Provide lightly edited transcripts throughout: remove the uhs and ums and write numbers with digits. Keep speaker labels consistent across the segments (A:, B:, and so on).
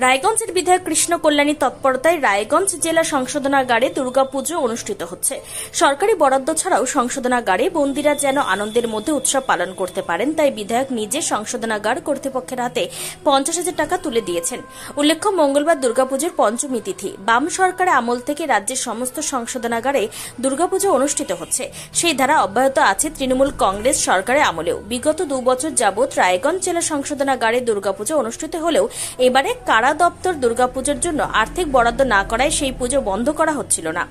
A: রায়গঞ্জের বিধায়ক কৃষ্ণ কল্যাণী তৎপরতায় রায়গঞ্জ জেলা সংশোধনাগারে দুর্গাপুজো অনুষ্ঠিত হচ্ছে। সরকারি বরাদ্দ ছাড়াও সংশোধনাগারে বন্দীরা যেন আনন্দের মধ্যে উৎসব পালন করতে পারেন, তাই বিধায়ক নিজে সংশোধনাগার কর্তৃপক্ষের হাতে 50,000 টাকা তুলে দিয়েছেন। উল্লেখ্য, মঙ্গলবার দুর্গাপুজোর পঞ্চমী তিথি। বাম সরকারের আমল থেকে রাজ্যের সমস্ত সংশোধনাগারে দুর্গাপুজো অনুষ্ঠিত হচ্ছে। সেই ধারা অব্যাহত আছে তৃণমূল কংগ্রেস সরকারের আমলেও। বিগত 2 বছর যাবৎ রায়গঞ্জ জেলা সংশোধনাগারে দুর্গাপুজো অনুষ্ঠিত হলেও এবারে কারা দপ্তর দুর্গাপুজোর জন্য আর্থিক বরাদ্দ না করায় সেই পুজো বন্ধ করা হচ্ছিল না।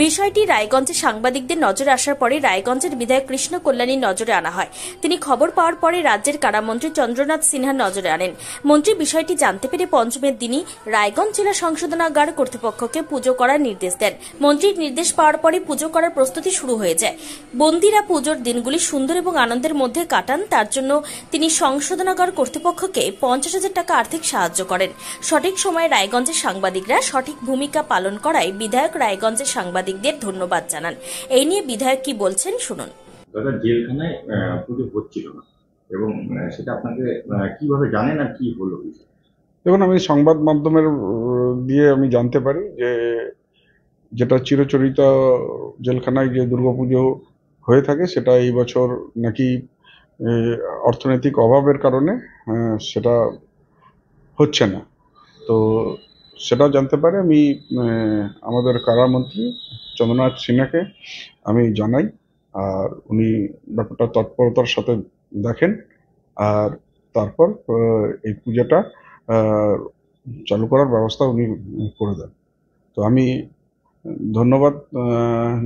A: বিষয়টি রায়গঞ্জে সাংবাদিকদের নজরে আসার পরে রায়গঞ্জের বিধায়ক কৃষ্ণ কল্যাণীর নজরে আনা হয়। তিনি খবর পাওয়ার পরে রাজ্যের কারামন্ত্রী চন্দ্রনাথ সিনহার নজরে আনেন। মন্ত্রী বিষয়টি জানতে পেরে পঞ্চমের দিনই রায়গঞ্জ জেলা সংশোধনাগার কর্তৃপক্ষকে পুজো করার নির্দেশ দেন। মন্ত্রীর নির্দেশ পাওয়ার পরে পুজো করার প্রস্তুতি শুরু হয়ে যায়। বন্দীরা পুজোর দিনগুলি সুন্দর এবং আনন্দের মধ্যে কাটান, তার জন্য তিনি সংশোধনাগার কর্তৃপক্ষকে 50,000 টাকা আর্থিক সাহায্য করেন। সঠিক সময়ে রায়গঞ্জের সাংবাদিকরা সঠিক ভূমিকা পালন করায় বিধায়ক রায়গঞ্জের সাংবাদিকদের ধন্যবাদ জানান। এই নিয়ে বিধায়ক কি বলছেন শুনুন।
B: দাদা, জেলখানায় পুজো হচ্ছিল না এবং সেটা আপনাকে কিভাবে জানেন আর কি হলো?
C: দেখুন, আমি সংবাদ মাধ্যমের দিয়ে আমি জানতে পারি যে যেটা চিরচরিত জেলখানায় যে দুর্গাপুজো হয়ে থাকে সেটা এই বছর নাকি অর্থনৈতিক অভাবের কারণে সেটা হচ্ছে না। তো সেটা জানতে পারে আমি আমাদের কারামন্ত্রী চন্দ্রনাথ সিনহাকে আমি জানাই, আর উনি ব্যাপারটা তৎপরতার সাথে দেখেন আর তারপর এই পূজাটা চালু করার ব্যবস্থা উনি করে দেন। তো আমি ধন্যবাদ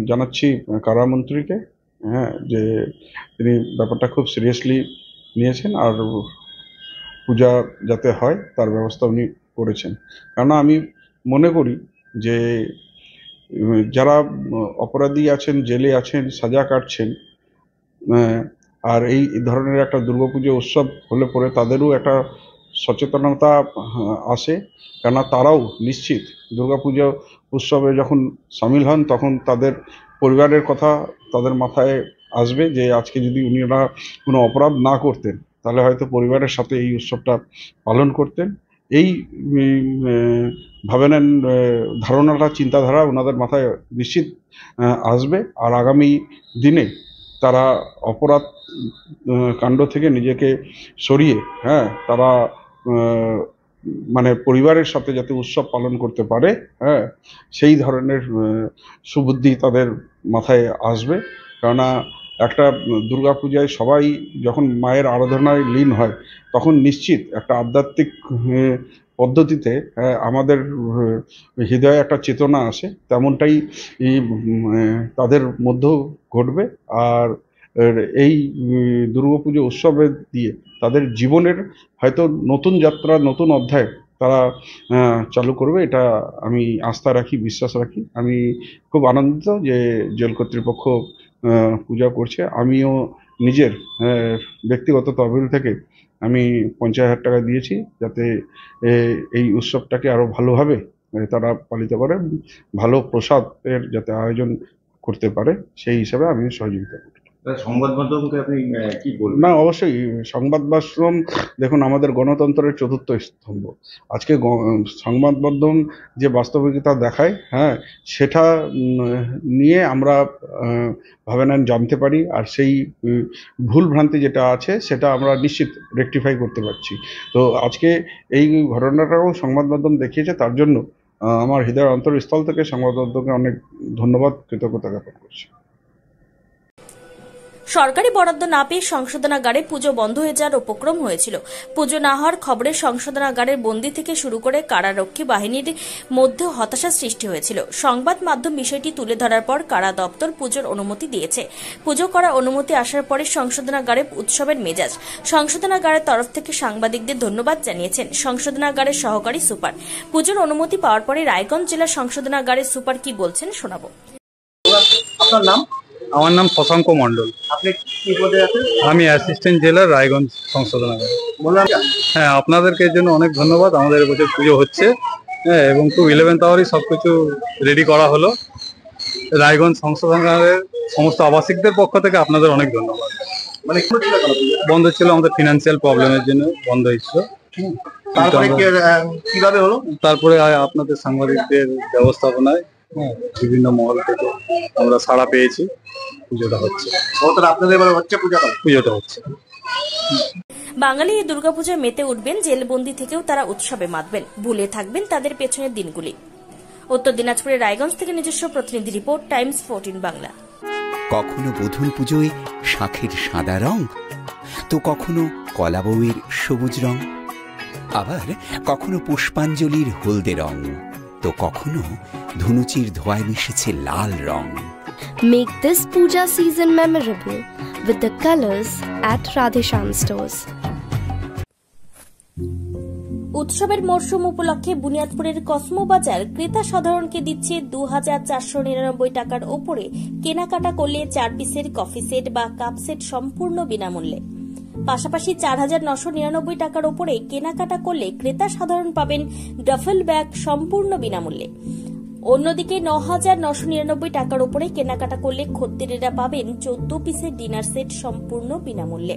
C: জানাচ্ছি কারামন্ত্রীকে, যে তিনি ব্যাপারটা খুব সিরিয়াসলি নিয়েছেন আর পূজা যাতে হয় তার ব্যবস্থা উনি করেছেন। কেননা আমি মনে করি যে যারা অপরাধী আছেন, জেলে আছেন, সাজা কাটছেন, আর এই ধরনের একটা দুর্গাপুজো উৎসব হলে পরে তাদেরও একটা সচেতনতা আসে, কেননা তারাও নিশ্চিত দুর্গাপুজো উৎসবে যখন সামিল হন তখন তাদের পরিবারের কথা তাদের মাথায় আসবে যে আজকে যদি উনিরা কোনো অপরাধ না করতেন তাহলে হয়তো পরিবারের সাথে এই উৎসবটা পালন করতেন। এই ভাবে নেন ধারণাটা, চিন্তাধারা ওনাদের মাথায় নিশ্চিত আসবে, আর আগামী দিনে তারা অপরাধ কাণ্ড থেকে নিজেকে সরিয়ে তারা মানে পরিবারের সাথে যাতে উৎসব পালন করতে পারে, সেই ধরনের সুবুদ্ধি তাদের মাথায় আসবে। কেননা একটা দুর্গাপূজায় সবাই যখন মায়ের আরাধনায় লীন হয় তখন নিশ্চিত একটা আধ্যাত্মিক পদ্ধতিতে আমাদের হৃদয়ে একটা চেতনা আসে, তেমনটাই তাদের মধ্যেও ঘটবে। আর এই দুর্গাপুজো উৎসবে দিয়ে তাদের জীবনের হয়তো নতুন যাত্রা, নতুন অধ্যায় তারা চালু করবে, এটা আমি আস্থা রাখি, বিশ্বাস রাখি। আমি খুব আনন্দিত যে জেল কর্তৃপক্ষ পূজা করছে। আমিও নিজের ব্যক্তিগত তহবিল থেকে আমি 50,000 টাকা দিয়েছি যাতে এই উৎসবটাকে আরও ভালোভাবে তারা পালিত করে, ভালো প্রসাদের যাতে আয়োজন করতে পারে সেই হিসাবে আমি সহযোগিতা করি।
B: সংবাদ মাধ্যমকে আপনি কি বলবেন?
C: না, অবশ্যই সংবাদ মাধ্যম দেখুন আমাদের গণতন্ত্রের চতুর্থ স্তম্ভ। আজকে সংবাদ মাধ্যম যে বাস্তবিকতা দেখায়, সেটা নিয়ে আমরা ভাবে নেন জানতে পারি, আর সেই ভুল ভ্রান্তি যেটা আছে সেটা আমরা নিশ্চিত রেকটিফাই করতে পারছি। তো আজকে এই ঘটনাটাও সংবাদ মাধ্যম দেখিয়েছে, তার জন্য আমার হৃদয়ের অন্তরস্থল থেকে সংবাদ মাধ্যমকে অনেক ধন্যবাদ, কৃতজ্ঞতা জ্ঞাপন করছি।
A: সরকারি বরাদ্দ না পেয়ে সংশোধনাগারে পুজো বন্ধ হয়ে যাওয়ার উপক্রম হয়েছিল। পুজো না হওয়ার খবরে সংশোধনাগারের বন্দী থেকে শুরু করে কারারক্ষী বাহিনীর মধ্যেও হতাশার সৃষ্টি হয়েছিল। সংবাদ মাধ্যম বিষয়টি তুলে ধরার পর কারা দপ্তর পুজোর অনুমতি দিয়েছে। পুজো করার অনুমতি আসার পরে সংশোধনাগারে উৎসবের মেজাজ। সংশোধনাগারের তরফ থেকে সাংবাদিকদের ধন্যবাদ জানিয়েছেন সংশোধনাগারের সহকারী সুপার। পুজোর অনুমতি পাওয়ার পরে রায়গঞ্জ জেলা সংশোধনাগারের সুপার কি বলছেন শোনাবো।
D: আপনার নাম?
E: আমার নাম শশাঙ্ক মণ্ডল।
D: আপনি কি পদে আছেন?
E: আমি অ্যাসিস্ট্যান্ট জেলার রায়গঞ্জ সংশোধনাগার। হ্যাঁ, আপনাদেরকে জন্য অনেক ধন্যবাদ। আমাদের এবছর পুজো হচ্ছে, এবং খুব 11th আওয়ারই সব কিছু রেডি করা হলো। রায়গঞ্জ সংশোধনাগারের সমস্ত আবাসিকদের পক্ষ থেকে আপনাদের অনেক ধন্যবাদ।
D: মানে
E: বন্ধ ছিল আমাদের ফিনান্সিয়াল প্রবলেমের জন্য বন্ধ হয়েছিল।
D: তারপরে কিভাবে হলো?
E: তারপরে আপনাদের সাংবাদিকদের ব্যবস্থাপনায় বিভিন্ন মহল থেকে আমরা সাড়া পেয়েছি, পুজোটা হচ্ছে।
D: আপনাদের এবার হচ্ছে
E: পুজোটা হচ্ছে।
A: বাঙালি এই দুর্গাপূজায় মেতে উঠবেন, জেলবন্দি থেকেও তারা উৎসবে মাতবেন, ভুলে থাকবেন তাদের পেছনের দিনগুলি। উত্তর দিনাজপুরের রায়গঞ্জ থেকে নিজস্ব প্রতিনিধি রিপোর্ট, টাইমস 14 বাংলা।
F: কখনো বধূর পুজোয় শাঁখের সাদা রং, তো কখনো কলা বউয়ের সবুজ রং, আবার কখনো পুষ্পাঞ্জলির হলদে রং, তো কখনো ধুনুচির ধোঁয়ায় মিশেছে লাল রং।
G: Make this puja season memorable with the colors at Radhesham stores.
A: উৎসবের মরশুম উপলক্ষে বুনিয়াদপুরের কসমো বাজার ক্রেতা সাধারণকে দিচ্ছে 2499 টাকার ওপরে কেনাকাটা করলে 4 পিসের কফি সেট বা কাপ সেট সম্পূর্ণ বিনামূল্যে। পাশাপাশি 4999 টাকার ওপরে কেনাকাটা করলে ক্রেতা সাধারণ পাবেন ডাফেল ব্যাগ সম্পূর্ণ বিনামূল্যে। অন্যদিকে 9999 টাকার উপরে কেনাকাটা করলে খদ্দেরেরা পাবেন 14 পিসের ডিনার সেট সম্পূর্ণ বিনামূল্যে।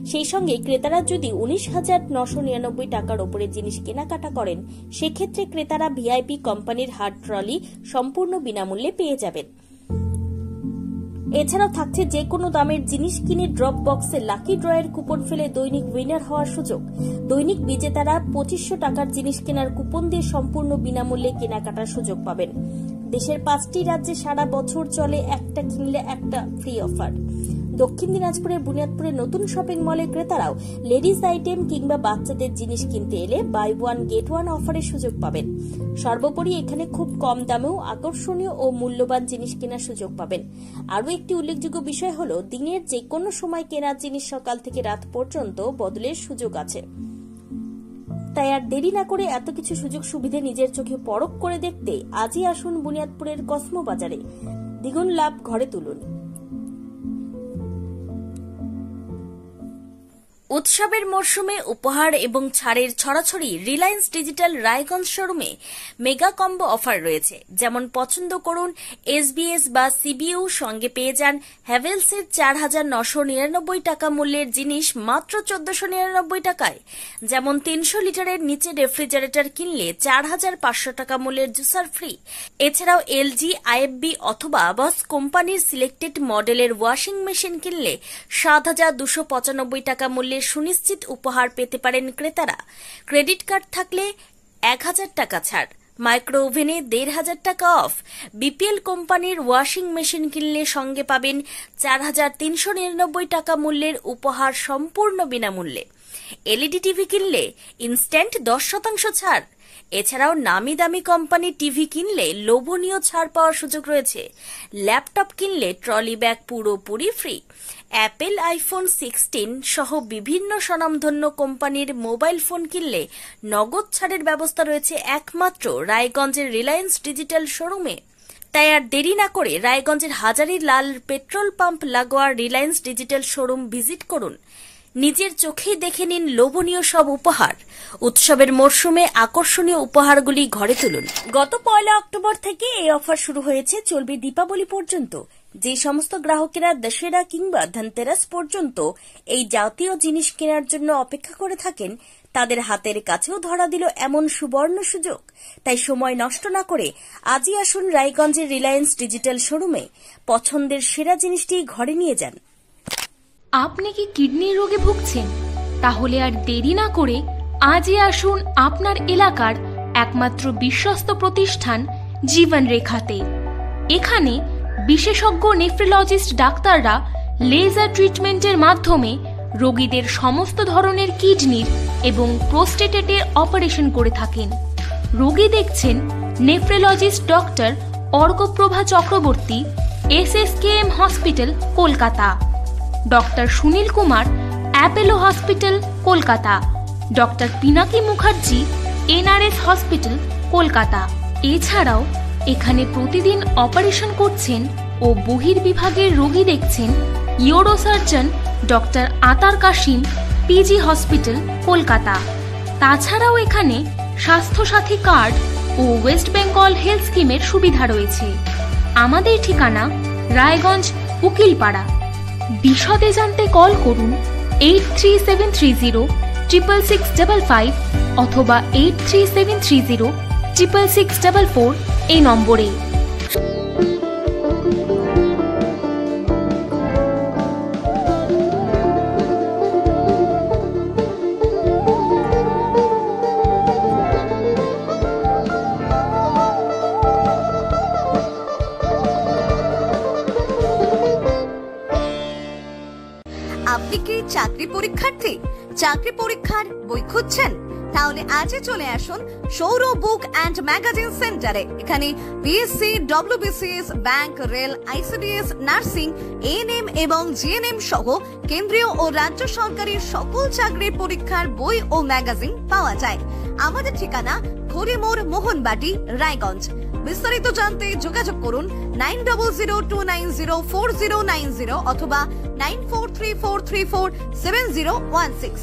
A: সেই সঙ্গে ক্রেতারা যদি 19,999 টাকার উপরে জিনিস কেনাকাটা করেন, সেক্ষেত্রে ক্রেতারা ভিআইপি কোম্পানির হার্ড ট্রলি সম্পূর্ণ বিনামূল্যে পেয়ে যাবেন। এছাড়াও থাকছে যে কোনো দামের জিনিস কিনে ড্রপ বক্সে লাকি ড্রয়ের কুপন ফেলে দৈনিক উইনার হওয়ার সুযোগ। দৈনিক বিজেতারা 2500 টাকার জিনিস কেনার কুপন দিয়ে সম্পূর্ণ বিনামূল্যে কেনাকাটার সুযোগ পাবেন। দেশের 5টি রাজ্যে সারা বছর চলে একটা কিনলে একটা ফ্রি অফার। দক্ষিণ দিনাজপুরের বুনিয়াদপুরের নতুন শপিং মলে ক্রেতারাও লেডিস আইটেম কিংবা বাচ্চাদের জিনিস কিনতে এলে বাই ওয়ান গেট ওয়ান অফারের সুযোগ পাবেন। সর্বোপরি এখানে খুব কম দামেও আকর্ষণীয় ও মূল্যবান জিনিস কেনার সুযোগ পাবেন। আরও একটি উল্লেখযোগ্য বিষয় হল, দিনের যে কোনো সময় কেনার জিনিস সকাল থেকে রাত পর্যন্ত বদলের সুযোগ আছে। তাই আর দেরি না করে এত কিছু সুযোগ সুবিধে নিজের চোখে পরখ করে দেখতে আজই আসুন বুনিয়াদপুরের কসমো বাজারে। দ্বিগুণ লাভ ঘরে তুলুন। উৎসবের মরশুমে উপহার এবং ছাড়ের ছড়াছড়ি রিলায়েন্স ডিজিটাল রায়গঞ্জ শোরুমে মেগা কম্বো অফার রয়েছে। যেমন পছন্দ করুন এসবিএস বা সিবিইউ, সঙ্গে পেয়ে যান হ্যাভেলসের 4999 টাকা মূল্যের জিনিস মাত্র 1499 টাকায়। যেমন 300 লিটারের নিচে রেফ্রিজারেটর কিনলে 4500 টাকা মূল্যের জুসার ফ্রি। এছাড়াও এলজি, আইএফবি অথবা বস কোম্পানির সিলেক্টেড মডেলের ওয়াশিং মেশিন কিনলে 7295 টাকা মূল্যের সুনিশ্চিত উপহার পেতে পারেন ক্রেতারা। ক্রেডিট কার্ড থাকলে 1000 টাকা ছাড়, মাইক্রো ওভেনে 1500 টাকা অফ। বিপিএল কোম্পানির ওয়াশিং মেশিন কিনলে সঙ্গে পাবেন 4399 টাকা মূল্যের উপহার সম্পূর্ণ বিনামূল্যে। এলইডি টিভি কিনলে ইনস্ট্যান্ট 10% ছাড়। এছাড়াও নামি দামি কোম্পানির টিভি কিনলে লোভনীয় ছাড় পাওয়ার সুযোগ রয়েছে। ল্যাপটপ কিনলে ট্রলি ব্যাগ পুরোপুরি ফ্রি। অ্যাপেল আইফোন 16 সহ বিভিন্ন স্বনামধন্য কোম্পানির মোবাইল ফোন কিনলে নগদ ছাড়ের ব্যবস্থা রয়েছে একমাত্র রায়গঞ্জের রিলায়েন্স ডিজিটাল শোরুমে। তাই আর দেরি না করে রায়গঞ্জের হাজারি লাল পেট্রোল পাম্প লাগোয়া রিলায়েন্স ডিজিটাল শোরুম ভিজিট করুন। নিজের চোখেই দেখে নিন লোভনীয় সব উপহার। উৎসবের মরশুমে আকর্ষণীয় উপহারগুলি ঘরে তুলুন। গত 1 অক্টোবর থেকে এই অফার শুরু হয়েছে, চলবে দীপাবলি পর্যন্ত। যে সমস্ত গ্রাহকেরা দশেরা কিংবা ধনতেরাস পর্যন্ত এই জাতীয় জিনিস কেনার জন্য অপেক্ষা করে থাকেন, তাদের হাতের কাছেও ধরা দিল এমন সুবর্ণ সুযোগ। তাই সময় নষ্ট না করে আজই আসুন রায়গঞ্জের রিলায়েন্স ডিজিটাল শোরুমে। পছন্দের সেরা জিনিসটি ঘরে নিয়ে যান।
H: আপনি কি কিডনির রোগে ভুগছেন? তাহলে আর দেরি না করে আজই আসুন আপনার এলাকার একমাত্র বিশ্বস্ত প্রতিষ্ঠান জীবন রেখাতে। এখানে বিশেষজ্ঞ নেফ্রোলজিস্ট ডাক্তাররা লেজার ট্রিটমেন্টের মাধ্যমে রোগীদের সমস্ত ধরনের কিডনির এবং প্রোস্টেটের অপারেশন করে থাকেন। রোগী দেখছেন nephrologist doctor Arkaprava Chakraborty, SSKM hospital, Kolkata. Doctor Sunil Kumar, Apollo hospital, Kolkata. Doctor Pinaki Mukherjee, NRS hospital, Kolkata. এছাড়াও এখানে প্রতিদিন অপারেশন করছেন ও বহির্বিভাগের রোগী দেখছেন ইউরোসার্জন ডক্টর আতার কাশিম, PG হসপিটাল, কলকাতা। তাছাড়াও এখানে স্বাস্থ্যসাথী কার্ড ও ওয়েস্ট বেঙ্গল হেলথ স্কিমের সুবিধা রয়েছে। আমাদের ঠিকানা রায়গঞ্জ, উকিলপাড়া। বিশদে জানতে কল করুন 83730 66655 অথবা 8373066644 এই নম্বরে।
I: আপনি কি চাকরি পরীক্ষার্থী? চাকরি পরীক্ষার বই খুঁজছেন? তাহলে আজই চলে আসুন সৌরভ বুক অ্যান্ড ম্যাগাজিন সেন্টারে। এখানে BSc, WBCS, bank, rail, ICDS, nursing, ANM এবং জিএনএম সহ কেন্দ্রীয় ও রাজ্য সরকারি সকল চাকরির পরীক্ষার বই ও ম্যাগাজিন পাওয়া যায়। আমাদের ঠিকানা ঘড়িমোড়, মোহনবাটি, রায়গঞ্জ। বিস্তারিত জানতে যোগাযোগ করুন 9002904090 অথবা 9434347016।